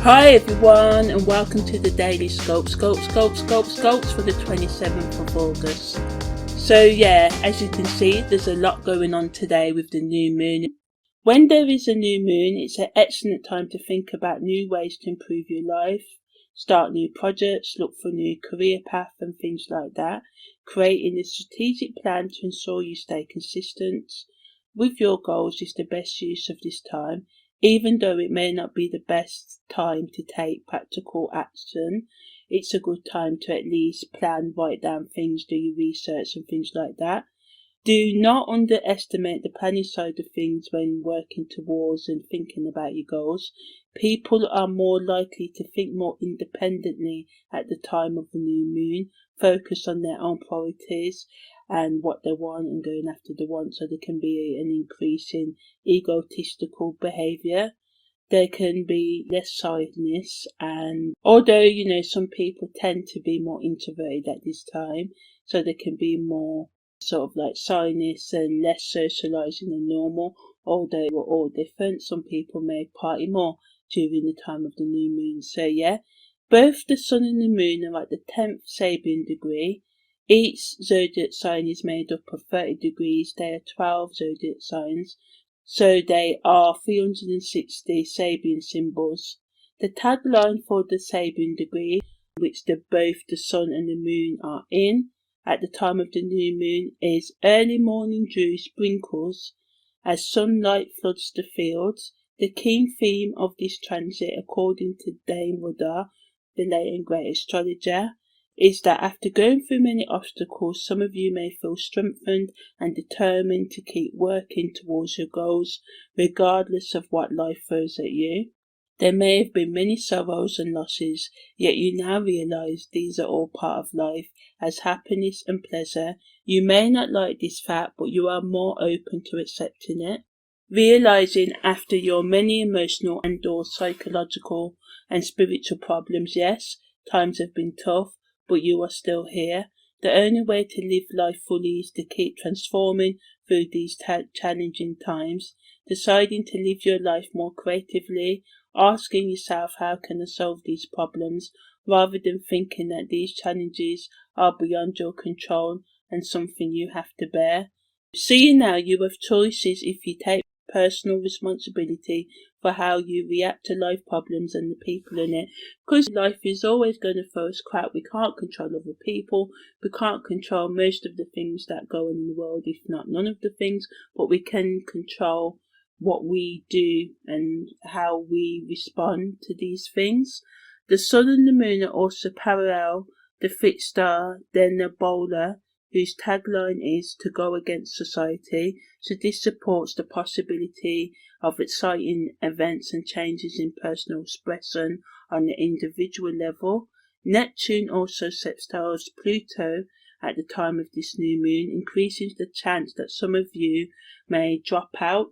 Hi everyone, and welcome to the Daily Scopes for the 27th of August. So yeah, as you can see, there's a lot going on today with the new moon. When there is a new moon, it's an excellent time to think about new ways to improve your life, start new projects, look for a new career path and things like that. Creating a strategic plan to ensure you stay consistent with your goals is the best use of this time. Even though it may not be the best time to take practical action, it's a good time to at least plan, write down things, do your research and things like that. Do not underestimate the planning side of things when working towards and thinking about your goals. People are more likely to think more independently at the time of the new moon, focus on their own priorities and what they want and going after the want, so there can be an increase in egotistical behaviour. There can be less shyness, and although some people tend to be more introverted at this time, so there can be more sort of like shyness and less socializing than normal. Although we're all different, some people may party more during the time of the new moon. So yeah, both the sun and the moon are at the 10th Sabian degree. Each zodiac sign is made up of 30 degrees. There are 12 zodiac signs, so they are 360 Sabian symbols. The tagline for the Sabian degree, which both the sun and the moon are in at the time of the new moon, is early morning dew sprinkles as sunlight floods the fields. The key theme of this transit, according to Dame Wada, the late and great astrologer, is that after going through many obstacles, some of you may feel strengthened and determined to keep working towards your goals, regardless of what life throws at you. There may have been many sorrows and losses, yet you now realize these are all part of life, as happiness and pleasure. You may not like this fact, but you are more open to accepting it. Realizing after your many emotional and or psychological and spiritual problems, yes, times have been tough, but you are still here. The only way to live life fully is to keep transforming through these challenging times, deciding to live your life more creatively, asking yourself, how can I solve these problems, rather than thinking that these challenges are beyond your control and something you have to bear. See, now you have choices if you take personal responsibility for how you react to life problems and the people in it, because life is always going to throw us crap. We can't control other people, we can't control most of the things that go on in the world, if not none of the things, but we can control what we do and how we respond to these things. The sun and the moon are also parallel the fixed star, then the bowler, whose tagline is to go against society, so this supports the possibility of exciting events and changes in personal expression on the individual level. Neptune also sextiles Pluto at the time of this new moon, increasing the chance that some of you may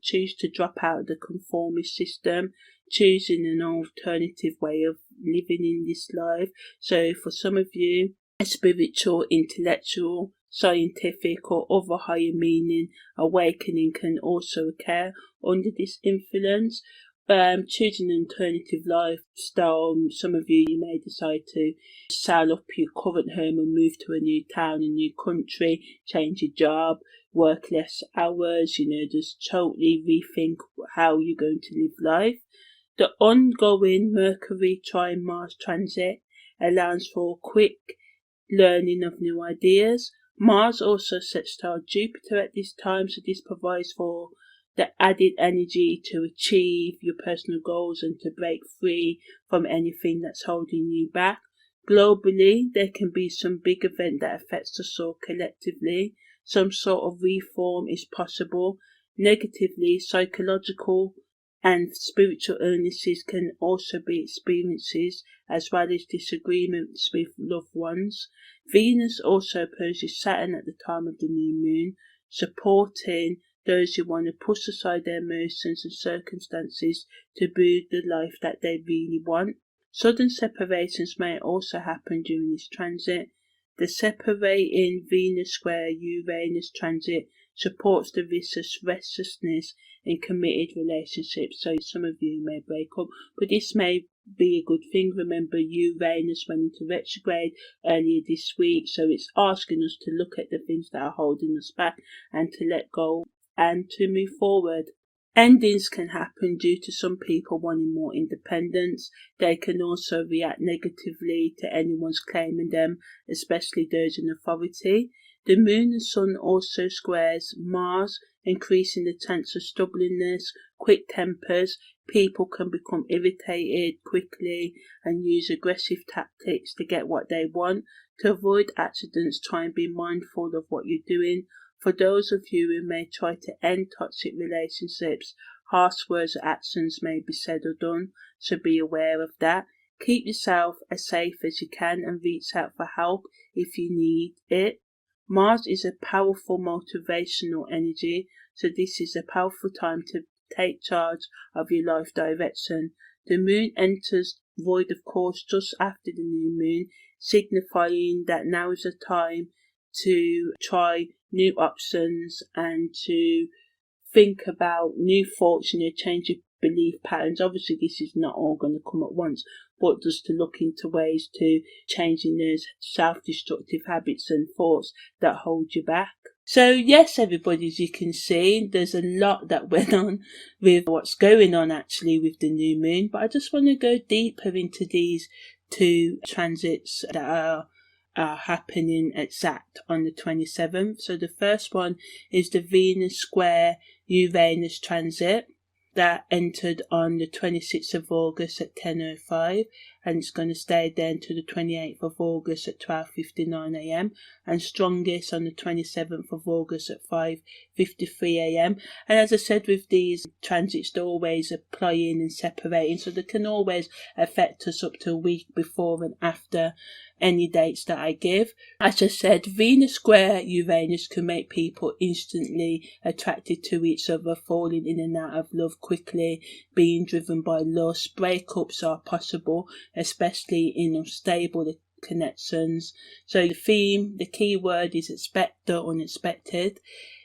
choose to drop out of the conformist system, choosing an alternative way of living in this life. So for some of you, a spiritual, intellectual, scientific or other higher meaning awakening can also occur under this influence. Choosing an alternative lifestyle, some of you may decide to sell up your current home and move to a new town, a new country, change your job, work less hours, just totally rethink how you're going to live life. The ongoing Mercury trine Mars transit allows for quick learning of new ideas. Mars also sextiles Jupiter at this time, so this provides for the added energy to achieve your personal goals and to break free from anything that's holding you back. Globally, there can be some big event that affects us all collectively. Some sort of reform is possible. Negatively, psychological and spiritual illnesses can also be experiences, as well as disagreements with loved ones. Venus also opposes Saturn at the time of the new moon, supporting those who want to push aside their emotions and circumstances to build the life that they really want. Sudden separations may also happen during this transit. The separating Venus square Uranus transit supports the restlessness in committed relationships, so some of you may break up, but this may be a good thing. Remember, Uranus went into retrograde earlier this week, so it's asking us to look at the things that are holding us back and to let go and to move forward. Endings can happen due to some people wanting more independence. They can also react negatively to anyone's claiming them, especially those in authority. The Moon and Sun also squares Mars, increasing the chance of stubbornness, quick tempers. People can become irritated quickly and use aggressive tactics to get what they want. To avoid accidents, try and be mindful of what you're doing. For those of you who may try to end toxic relationships, harsh words or actions may be said or done, so be aware of that. Keep yourself as safe as you can and reach out for help if you need it. Mars is a powerful motivational energy, so this is a powerful time to take charge of your life direction. The Moon enters void of course just after the new moon, signifying that now is the time to try new options and to think about new thoughts, change your belief patterns. Obviously this is not all going to come at once, but just to look into ways to changing those self-destructive habits and thoughts that hold you back. So yes, everybody, as you can see, there's a lot that went on with what's going on actually with the new moon, but I just want to go deeper into these two transits that are happening exact on the 27th. So the first one is the Venus square Uranus transit that entered on the 26th of August at 10:05, and it's going to stay there until the 28th of August at 12:59 a.m. and strongest on the 27th of August at 5:53 a.m. And as I said, with these transits, they're always applying and separating, so they can always affect us up to a week before and after any dates that I give. As I said, Venus square Uranus can make people instantly attracted to each other, falling in and out of love quickly, being driven by lust. Breakups are possible, especially in unstable connections. So the key word is expect the unexpected.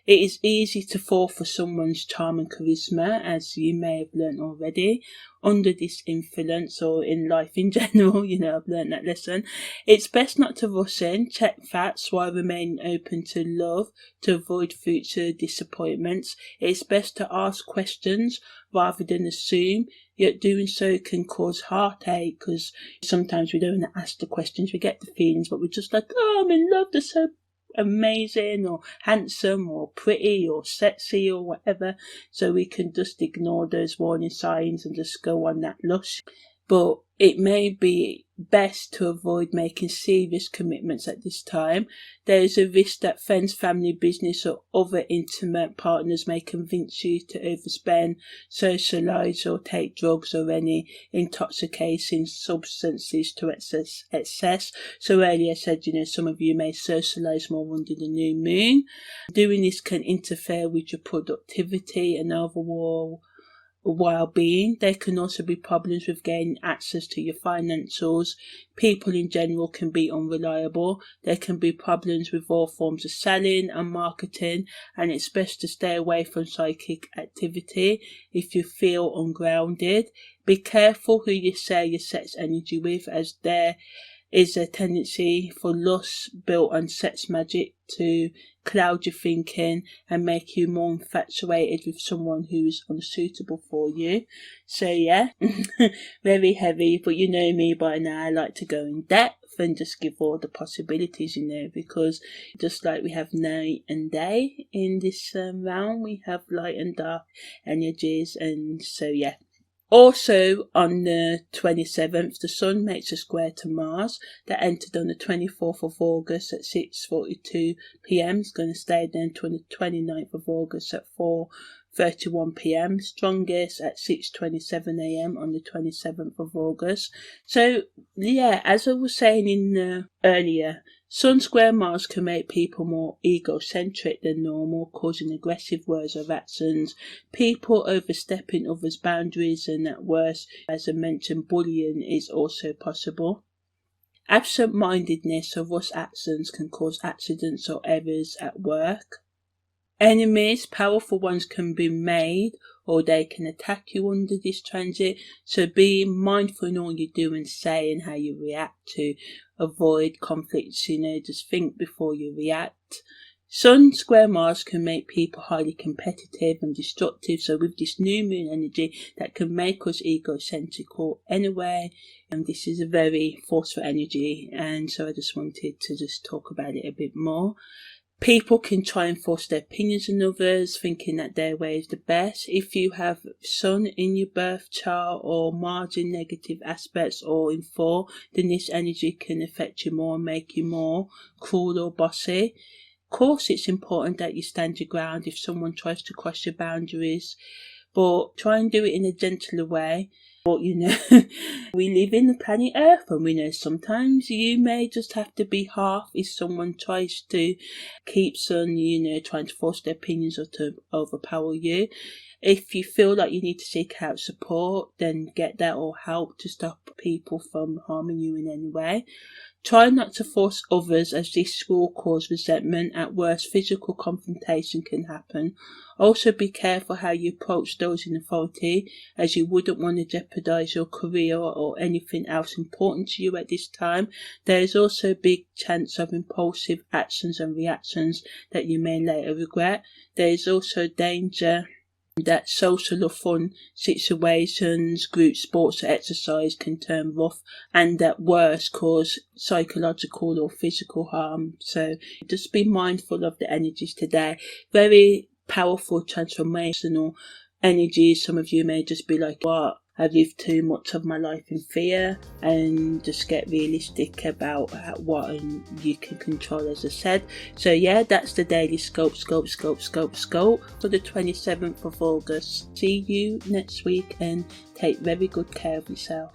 It is easy to fall for someone's charm and charisma, as you may have learnt already. Under this influence, or in life in general, I've learnt that lesson. It's best not to rush in, check facts while remaining open to love to avoid future disappointments. It's best to ask questions rather than assume, yet doing so can cause heartache because sometimes we don't ask the questions, we get the feelings, but we're just like, oh, I'm in love, they're so amazing or handsome or pretty or sexy or whatever, so we can just ignore those warning signs and just go on that lush. But it may be best to avoid making serious commitments at this time. There is a risk that friends, family, business or other intimate partners may convince you to overspend, socialise or take drugs or any intoxicating substances to excess. So earlier I said, some of you may socialise more under the new moon. Doing this can interfere with your productivity and overall well-being. There can also be problems with gaining access to your financials. People in general can be unreliable. There can be problems with all forms of selling and marketing, and it's best to stay away from psychic activity if you feel ungrounded. Be careful who you share your sex energy with, as there is a tendency for lust built on sex magic to cloud your thinking and make you more infatuated with someone who is unsuitable for you. So yeah, very heavy, but you know me by now, I like to go in depth and just give all the possibilities, because just like we have night and day in this realm, we have light and dark energies, and so yeah. Also, on the 27th, the Sun makes a square to Mars that entered on the 24th of August at 6:42 p.m. It's going to stay there until the 29th of August at 4:31 p.m. Strongest at 6:27 a.m. on the 27th of August. So, yeah, as I was saying in earlier, Sun square Mars can make people more egocentric than normal, causing aggressive words or actions, people overstepping others' boundaries, and at worst, as I mentioned, bullying is also possible. Absent-mindedness or rush actions can cause accidents or errors at work. Enemies, powerful ones, can be made or they can attack you under this transit. So be mindful in all you do and say and how you react to avoid conflicts. Just think before you react. Sun square Mars can make people highly competitive and destructive. So with this new moon energy, that can make us egocentrical anyway. And this is a very forceful energy. And so I just wanted to just talk about it a bit more. People can try and force their opinions on others, thinking that their way is the best. If you have Sun in your birth chart or Mars in negative aspects or in 4, then this energy can affect you more and make you more cruel or bossy. Of course, it's important that you stand your ground if someone tries to cross your boundaries, but try and do it in a gentler way. But we live in the planet Earth, and we know sometimes you may just have to be half if someone tries to keep Sun, trying to force their opinions or to overpower you. If you feel like you need to seek out support, then get that or help to stop people from harming you in any way. Try not to force others, as this will cause resentment. At worst, physical confrontation can happen. Also, be careful how you approach those in authority, as you wouldn't want to jeopardize your career or anything else important to you at this time. There is also a big chance of impulsive actions and reactions that you may later regret. There is also danger that social or fun situations, group sports or exercise can turn rough and at worst cause psychological or physical harm. So just be mindful of the energies today. Very powerful transformational energies. Some of you may just be like, what? I've lived too much of my life in fear, and just get realistic about what you can control, as I said. So yeah, that's the daily scope for the 27th of August. See you next week and take very good care of yourself.